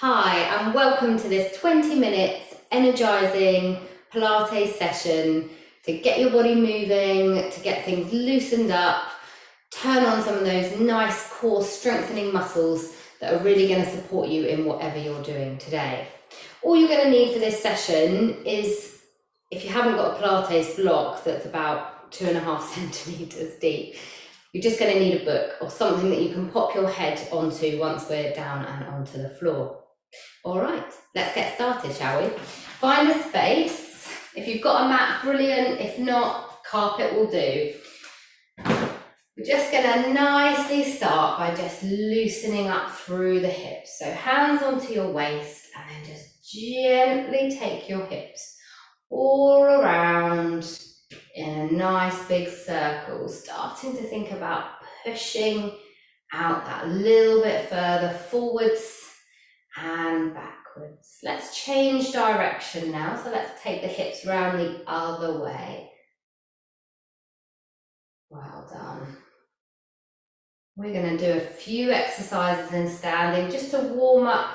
Hi, and welcome to this 20 minutes energizing Pilates session to get your body moving, to get things loosened up, turn on some of those nice core strengthening muscles that are really going to support you in whatever you're doing today. All you're going to need for this session is, if you haven't got a Pilates block that's about 2.5 centimeters deep, you're just going to need a book or something that you can pop your head onto once we're down and onto the floor. All right, let's get started, shall we? Find a space. If you've got a mat, brilliant. If not, carpet will do. We're just going to nicely start by just loosening up through the hips. So hands onto your waist and then just gently take your hips all around in a nice big circle, starting to think about pushing out that little bit further forwards and backwards. Let's change direction now. So let's take the hips round the other way. Well done. We're going to do a few exercises in standing just to warm up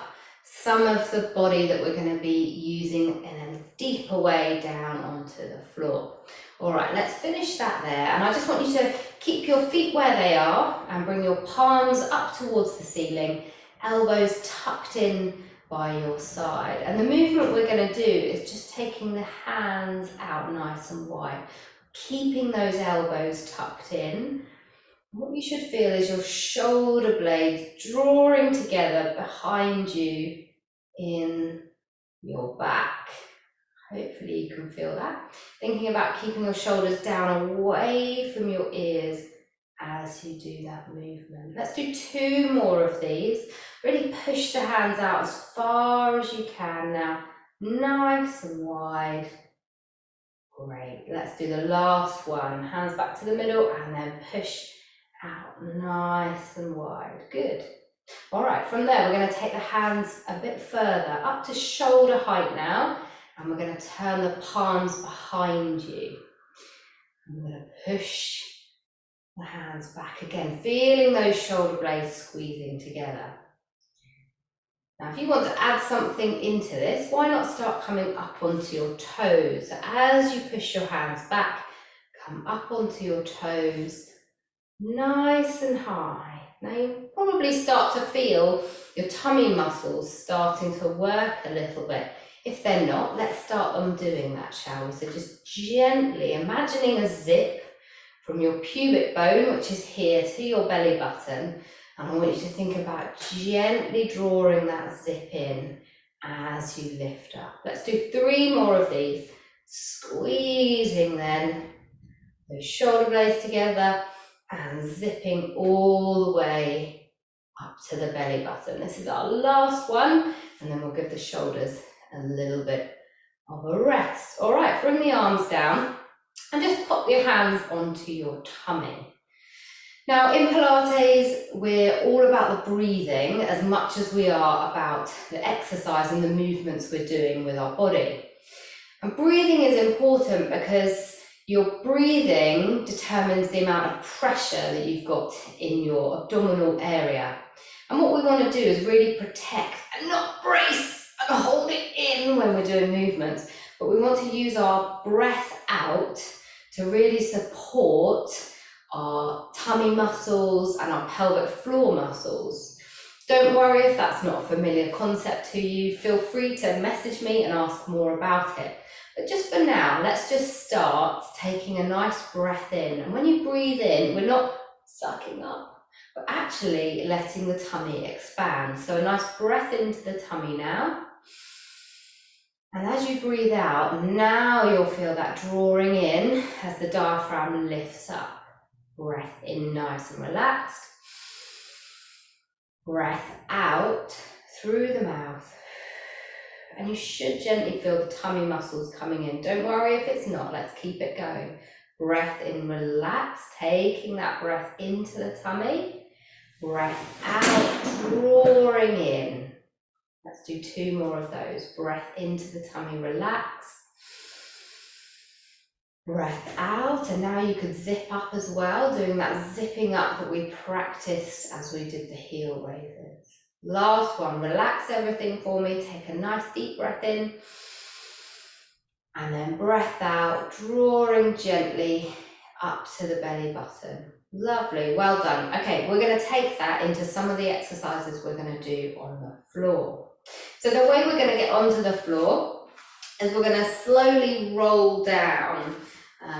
some of the body that we're going to be using in a deeper way down onto the floor. All right, let's finish that there. And I just want you to keep your feet where they are and bring your palms up towards the ceiling, elbows tucked in by your side. And the movement we're going to do is just taking the hands out nice and wide, keeping those elbows tucked in. What you should feel is your shoulder blades drawing together behind you in your back. Hopefully you can feel that. Thinking about keeping your shoulders down away from your ears as you do that movement. Let's do 2 more of these. Really push the hands out as far as you can now. Nice and wide. Great. Let's do the last one. Hands back to the middle and then push out nice and wide. Good. All right, from there we're going to take the hands a bit further up to shoulder height now, and we're going to turn the palms behind you. I'm going to push the hands back again, feeling those shoulder blades squeezing together. Now if you want to add something into this, why not start coming up onto your toes? So as you push your hands back, come up onto your toes, nice and high. Now you probably start to feel your tummy muscles starting to work a little bit. If they're not, let's start them doing that, shall we? So just gently imagining a zip from your pubic bone, which is here, to your belly button. And I want you to think about gently drawing that zip in as you lift up. Let's do 3 more of these. Squeezing then those shoulder blades together and zipping all the way up to the belly button. This is our last one, and then we'll give the shoulders a little bit of a rest. All right, bring the arms down and just pop your hands onto your tummy. Now in Pilates, we're all about the breathing as much as we are about the exercise and the movements we're doing with our body. And breathing is important because your breathing determines the amount of pressure that you've got in your abdominal area. And what we want to do is really protect and not brace and hold it in when we're doing movements, but we want to use our breath out to really support our tummy muscles and our pelvic floor muscles. Don't worry if that's not a familiar concept to you. Feel free to message me and ask more about it. But just for now, let's just start taking a nice breath in. And when you breathe in, we're not sucking up, we're actually letting the tummy expand. So a nice breath into the tummy now. And as you breathe out, now you'll feel that drawing in as the diaphragm lifts up. Breath in nice and relaxed. Breath out through the mouth. And you should gently feel the tummy muscles coming in. Don't worry if it's not, let's keep it going. Breath in, relax, taking that breath into the tummy. Breath out, drawing in. Let's do 2 more of those. Breath into the tummy, relax. Breath out, and now you could zip up as well, doing that zipping up that we practiced as we did the heel raises. Last one, relax everything for me. Take a nice deep breath in. And then breath out, drawing gently up to the belly button. Lovely, well done. Okay, we're going to take that into some of the exercises we're going to do on the floor. So the way we're going to get onto the floor is we're going to slowly roll down.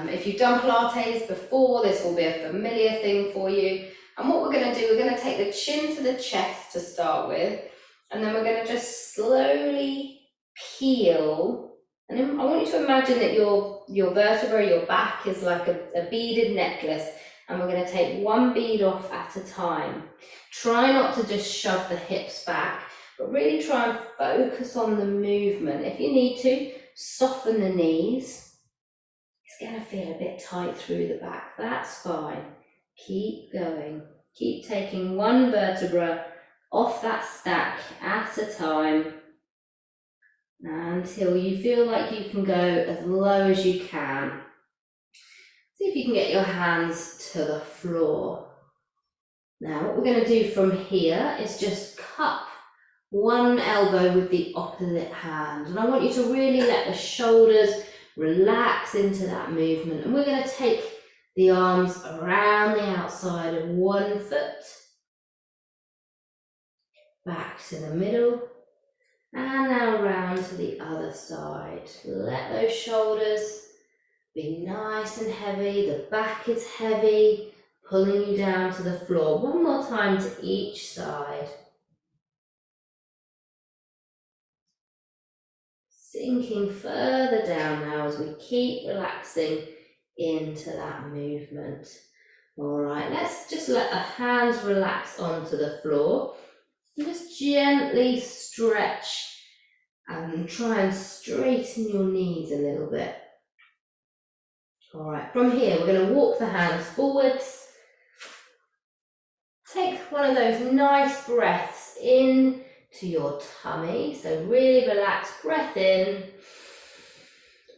If you've done Pilates before, this will be a familiar thing for you. And what we're going to do, we're going to take the chin to the chest to start with, and then we're going to just slowly peel. And I want you to imagine that your vertebra, your back is like a beaded necklace, and we're going to take one bead off at a time. Try not to just shove the hips back, but really try and focus on the movement. If you need to, soften the knees. It's going to feel a bit tight through the back. That's fine. Keep going. Keep taking one vertebra off that stack at a time, until you feel like you can go as low as you can. See if you can get your hands to the floor. Now what we're going to do from here is just cup one elbow with the opposite hand, and I want you to really let the shoulders relax into that movement, and we're going to take the arms around the outside of one foot, back to the middle, and now round to the other side. Let those shoulders be nice and heavy. The back is heavy, pulling you down to the floor. One more time to each side. Sinking further down now as we keep relaxing into that movement. All right, let's just let the hands relax onto the floor. And just gently stretch and try and straighten your knees a little bit. All right, from here we're going to walk the hands forwards. Take one of those nice breaths in to your tummy. So really relax, breath in.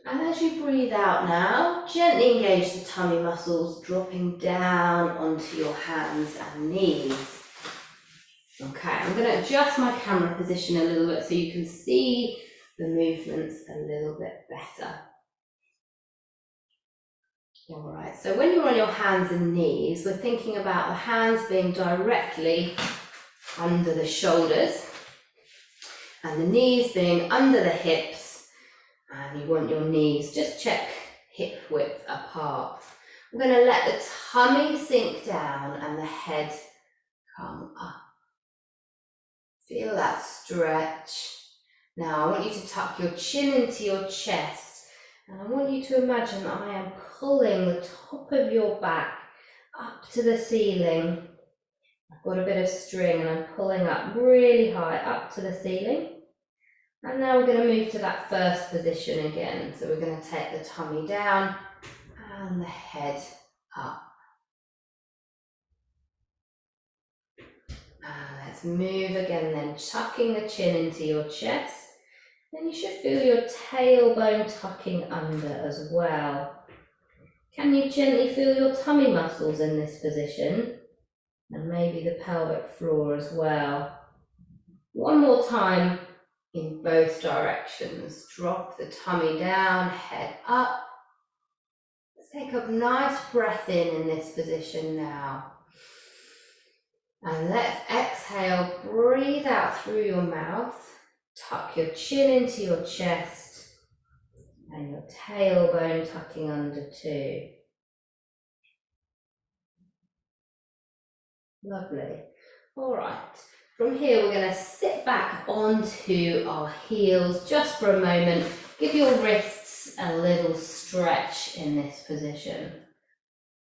And as you breathe out now, gently engage the tummy muscles, dropping down onto your hands and knees. Okay, I'm going to adjust my camera position a little bit so you can see the movements a little bit better. All right, so when you're on your hands and knees, we're thinking about the hands being directly under the shoulders and the knees being under the hips, and you want your knees, just check hip width apart. We're going to let the tummy sink down and the head come up. Feel that stretch. Now I want you to tuck your chin into your chest, and I want you to imagine that I am pulling the top of your back up to the ceiling. I've got a bit of string and I'm pulling up really high up to the ceiling. And now we're going to move to that first position again. So we're going to take the tummy down and the head up. And let's move again then, tucking the chin into your chest. Then you should feel your tailbone tucking under as well. Can you gently feel your tummy muscles in this position? And maybe the pelvic floor as well. One more time in both directions. Drop the tummy down, head up. Let's take a nice breath in this position now. And let's exhale, breathe out through your mouth. Tuck your chin into your chest and your tailbone tucking under too. Lovely. All right. From here, we're going to sit back onto our heels just for a moment. Give your wrists a little stretch in this position.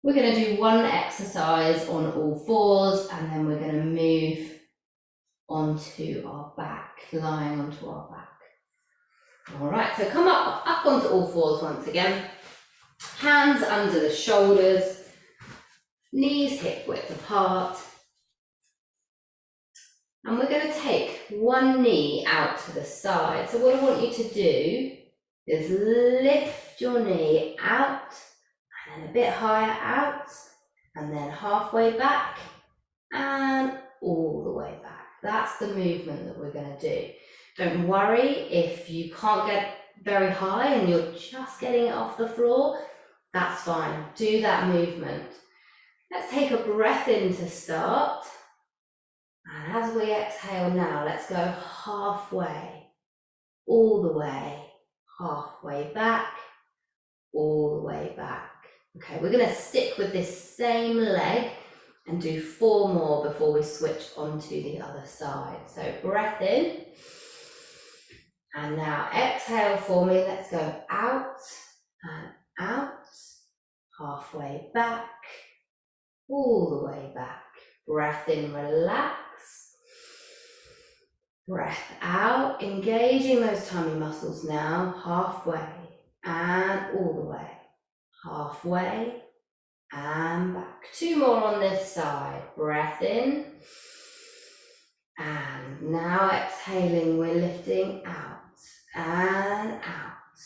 We're going to do one exercise on all fours, and then we're going to move onto our back, lying onto our back. All right, so come up onto all fours once again. Hands under the shoulders, knees hip width apart. And we're going to take one knee out to the side. So what I want you to do is lift your knee out, and then a bit higher out, and then halfway back, and all the way back. That's the movement that we're going to do. Don't worry if you can't get very high and you're just getting it off the floor. That's fine. Do that movement. Let's take a breath in to start. And as we exhale now, let's go halfway, all the way, halfway back, all the way back. Okay, we're going to stick with this same leg and do 4 more before we switch onto the other side. So breath in. And now exhale for me. Let's go out and out, halfway back, all the way back. Breath in, relax. Breath out, engaging those tummy muscles now, halfway and all the way. Halfway and back. 2 more on this side. Breath in. And now exhaling, we're lifting out and out.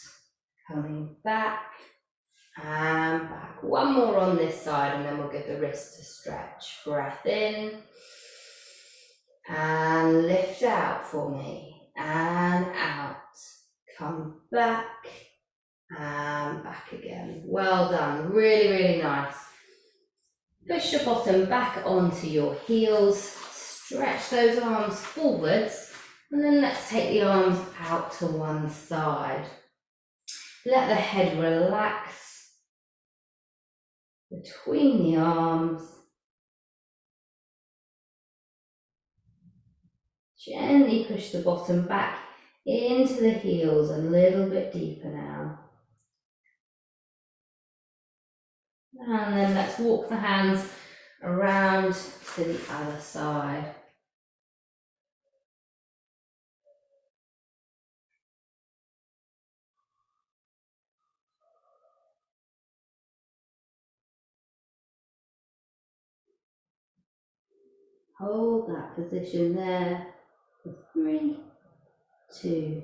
Coming back and back. 1 more on this side and then we'll give the wrist a stretch. Breath in. And lift out for me. And out. Come back. And back again. Well done. Really, really nice. Push your bottom back onto your heels. Stretch those arms forwards. And then let's take the arms out to one side. Let the head relax between the arms. Gently push the bottom back into the heels a little bit deeper now. And then let's walk the hands around to the other side. Hold that position there for 3, 2,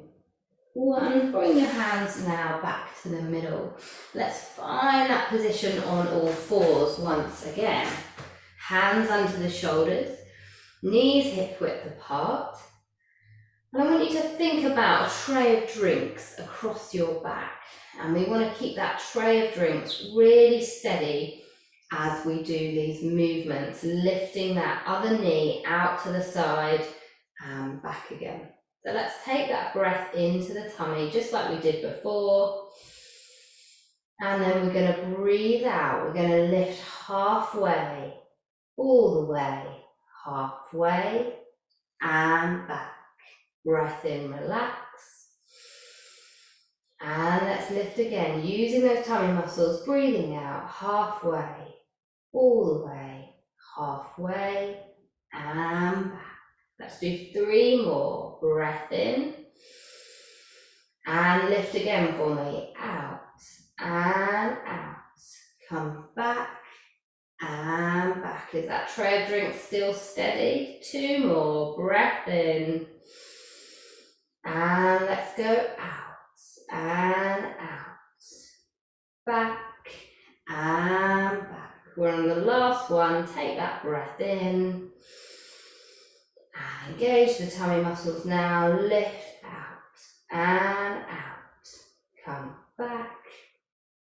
1. Bring your hands now back to the middle. Let's find that position on all 4s once again. Hands under the shoulders, knees hip width apart. And I want you to think about a tray of drinks across your back. And we want to keep that tray of drinks really steady as we do these movements, lifting that other knee out to the side and back again. So let's take that breath into the tummy, just like we did before. And then we're going to breathe out. We're going to lift halfway, all the way, halfway, and back. Breath in, relax. And let's lift again, using those tummy muscles, breathing out, halfway, all the way, halfway, and back. Let's do 3 more. Breath in. And lift again for me. Out and out. Come back and back. Is that tray of drinks still steady? 2 more. Breath in. And let's go out and out. Back and back. We're on the last one. Take that breath in. And engage the tummy muscles now. Lift out and out. Come back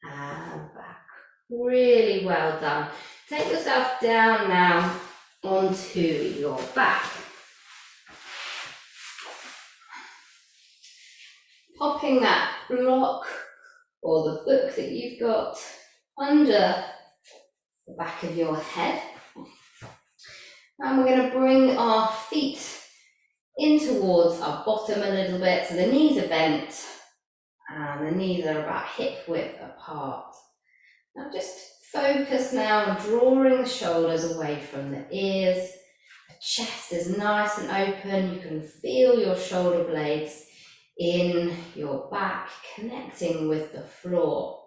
and back. Really well done. Take yourself down now onto your back. Popping that block or the book that you've got under the back of your head. And we're going to bring our feet in towards our bottom a little bit. So the knees are bent and the knees are about hip width apart. Now just focus now on drawing the shoulders away from the ears. The chest is nice and open. You can feel your shoulder blades in your back, connecting with the floor.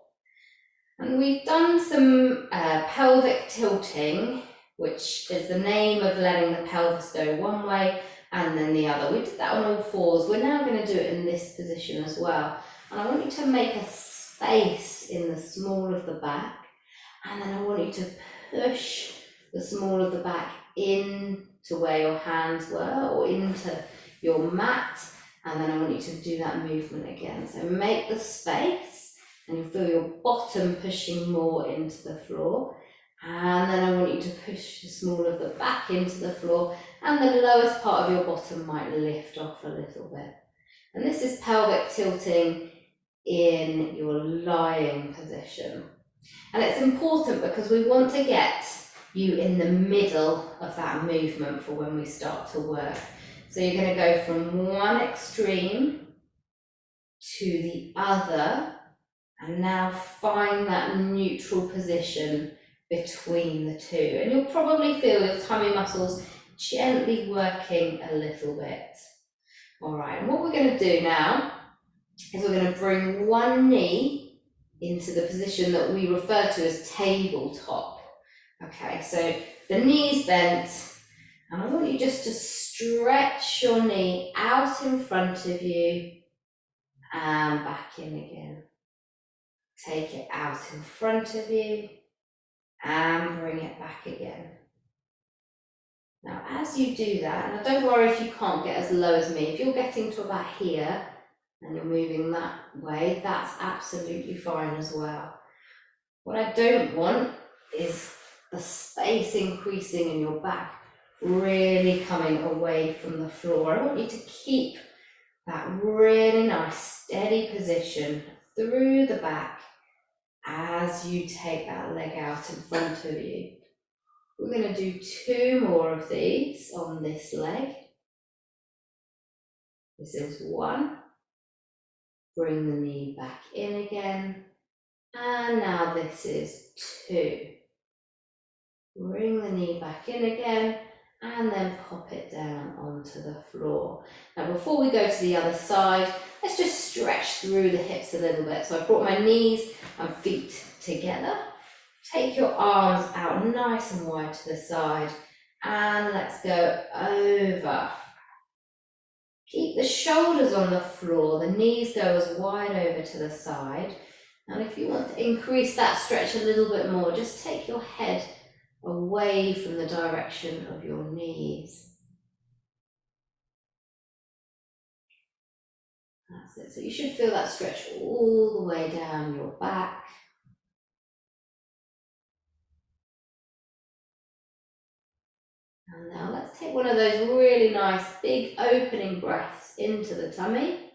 And we've done some pelvic tilting, which is the name of letting the pelvis go one way and then the other. We did that on all 4s. We're now going to do it in this position as well. And I want you to make a space in the small of the back, and then I want you to push the small of the back into where your hands were or into your mat, and then I want you to do that movement again. So make the space and you feel your bottom pushing more into the floor, and then I want you to push the small of the back into the floor, and the lowest part of your bottom might lift off a little bit. And this is pelvic tilting in your lying position. And it's important because we want to get you in the middle of that movement for when we start to work. So you're going to go from one extreme to the other, and now find that neutral position between the two. And you'll probably feel your tummy muscles gently working a little bit. All right, and what we're going to do now is we're going to bring one knee into the position that we refer to as tabletop. Okay, so the knee's bent, and I want you just to stretch your knee out in front of you and back in again. Take it out in front of you and bring it back again. Now, as you do that, and don't worry if you can't get as low as me, if you're getting to about here and you're moving that way, that's absolutely fine as well. What I don't want is the space increasing in your back, really coming away from the floor. I want you to keep that really nice steady position through the back as you take that leg out in front of you. We're going to do 2 more of these on this leg. This is 1. Bring the knee back in again. And now this is 2. Bring the knee back in again and then pop it down onto the floor. Now before we go to the other side, let's just stretch through the hips a little bit. So I've brought my knees and feet together. Take your arms out nice and wide to the side, and let's go over. Keep the shoulders on the floor, the knees go as wide over to the side. And if you want to increase that stretch a little bit more, just take your head away from the direction of your knees. That's it. So you should feel that stretch all the way down your back. And now let's take one of those really nice big opening breaths into the tummy.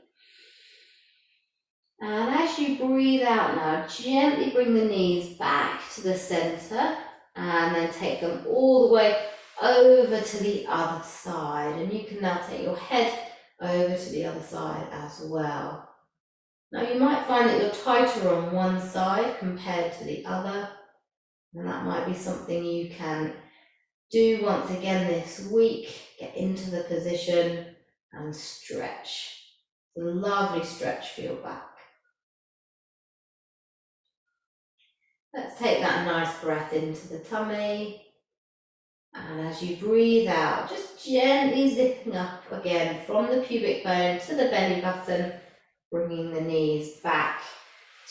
And as you breathe out now, gently bring the knees back to the center and then take them all the way over to the other side. And you can now take your head over to the other side as well. Now you might find that you're tighter on one side compared to the other, and that might be something you can do once again this week. Get into the position and stretch. It's a lovely stretch for your back. Let's take that nice breath into the tummy. And as you breathe out, just gently zipping up again from the pubic bone to the belly button, bringing the knees back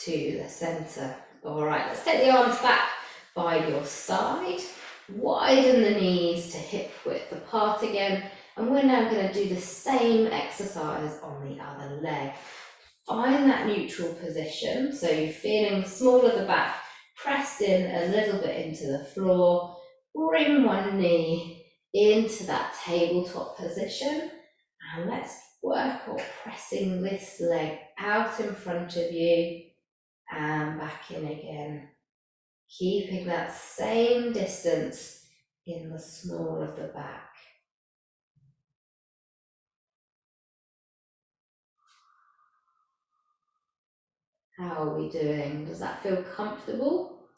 to the center. All right, let's take the arms back by your side. Widen the knees to hip width apart again. And we're now going to do the same exercise on the other leg. Find that neutral position. So you're feeling the small of the back pressed in a little bit into the floor. Bring one knee into that tabletop position. And let's work on pressing this leg out in front of you and back in again. Keeping that same distance in the small of the back. How are we doing? Does that feel comfortable?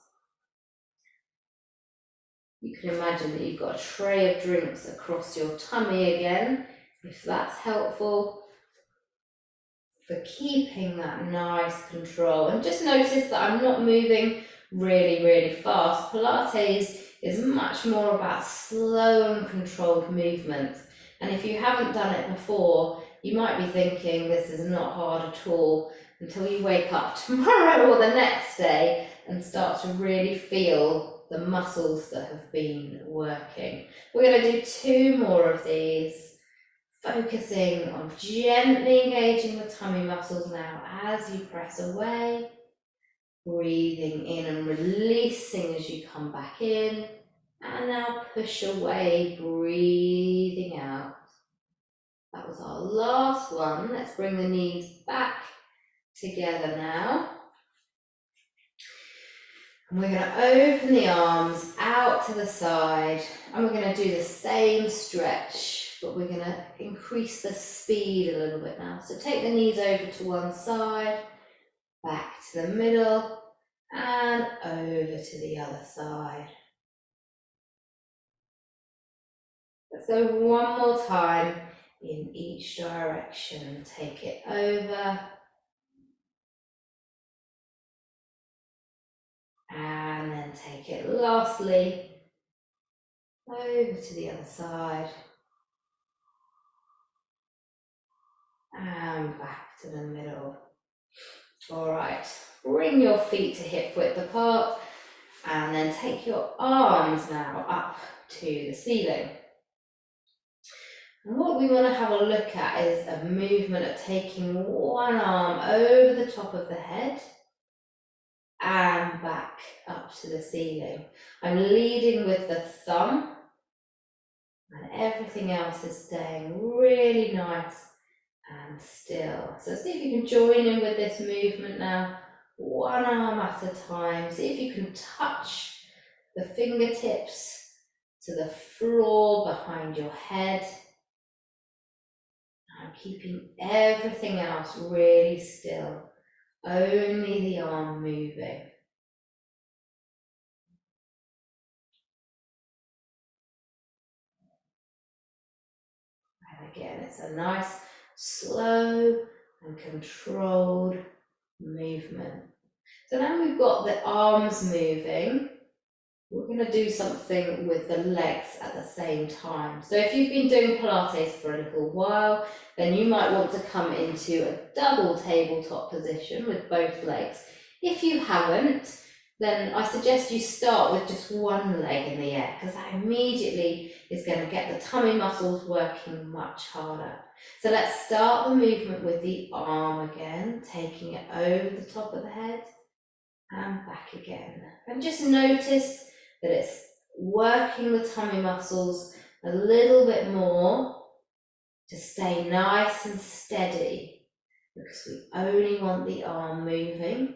You can imagine that you've got a tray of drinks across your tummy again, if that's helpful. For keeping that nice control. And just notice that I'm not moving really fast. Pilates is much more about slow and controlled movements. And if you haven't done it before, you might be thinking this is not hard at all until you wake up tomorrow or the next day and start to really feel the muscles that have been working. We're going to do 2 more of these, focusing on gently engaging the tummy muscles now as you press away, breathing in and releasing as you come back in, and now push away, breathing out. That was our last one. Let's bring the knees back together now. And we're going to open the arms out to the side, and we're going to do the same stretch, but we're going to increase the speed a little bit now. So take the knees over to one side, back to the middle, and over to the other side. Let's go one more time in each direction. Take it over, and then take it lastly over to the other side, and back to the middle. All right, bring your feet to hip width apart, and then take your arms now up to the ceiling. And what we want to have a look at is a movement of taking one arm over the top of the head and back up to the ceiling. I'm leading with the thumb, and everything else is staying really nice and still. So see if you can join in with this movement now, one arm at a time. See if you can touch the fingertips to the floor behind your head. And keeping everything else really still, only the arm moving. And again, it's a nice, slow and controlled movement. So now we've got the arms moving, we're going to do something with the legs at the same time. So if you've been doing Pilates for a little while, then you might want to come into a double tabletop position with both legs. If you haven't, then I suggest you start with just one leg in the air, because that immediately is going to get the tummy muscles working much harder. So let's start the movement with the arm again, taking it over the top of the head and back again. And just notice that it's working the tummy muscles a little bit more to stay nice and steady, because we only want the arm moving.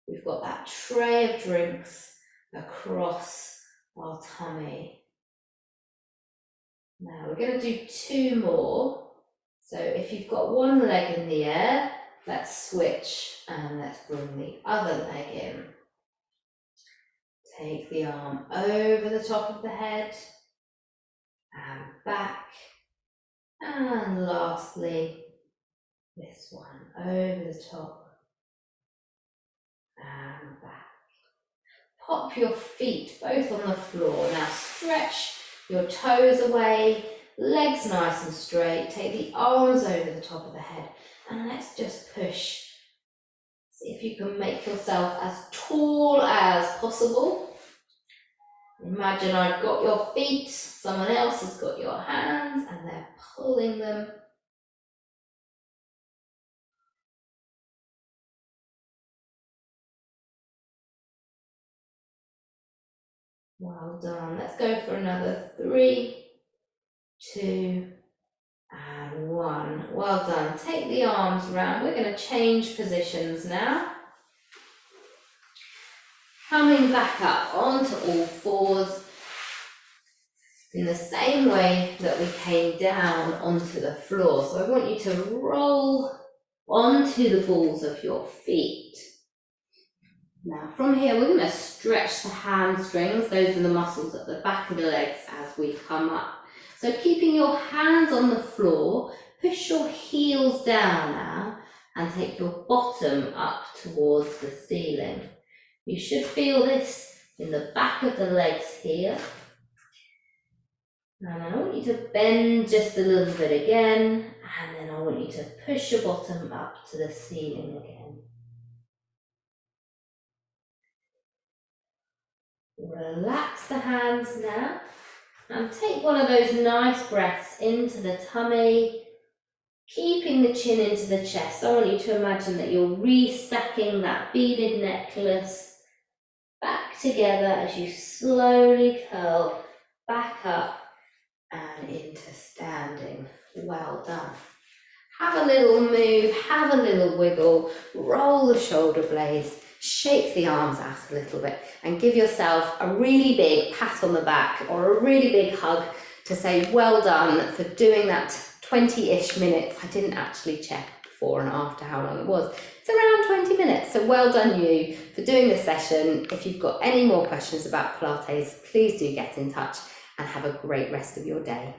We've got that tray of drinks across our tummy. Now we're going to do 2 more. So if you've got one leg in the air, let's switch and let's bring the other leg in. Take the arm over the top of the head and back. And lastly, this one over the top and back. Pop your feet both on the floor. Now stretch your toes away, legs nice and straight. Take the arms over the top of the head, and let's just push. See if you can make yourself as tall as possible. Imagine I've got your feet, someone else has got your hands, and they're pulling them. Well done. Let's go for another 3, 2, and 1. Well done. Take the arms round. We're going to change positions now. Coming back up onto all fours in the same way that we came down onto the floor. So I want you to roll onto the balls of your feet. Now from here we're going to stretch the hamstrings. Those are the muscles at the back of the legs as we come up. So keeping your hands on the floor, push your heels down now and take your bottom up towards the ceiling. You should feel this in the back of the legs here. And I want you to bend just a little bit again, and then I want you to push your bottom up to the ceiling again. Relax the hands now and take one of those nice breaths into the tummy, keeping the chin into the chest. I want you to imagine that you're restacking that beaded necklace back together as you slowly curl back up and into standing. Well done. Have a little move, have a little wiggle, roll the shoulder blades, shake the arms out a little bit, and give yourself a really big pat on the back or a really big hug to say well done for doing that 20-ish minutes. I didn't actually check before and after how long it was. It's around 20 minutes, so well done you for doing this session. If you've got any more questions about Pilates, please do get in touch and have a great rest of your day.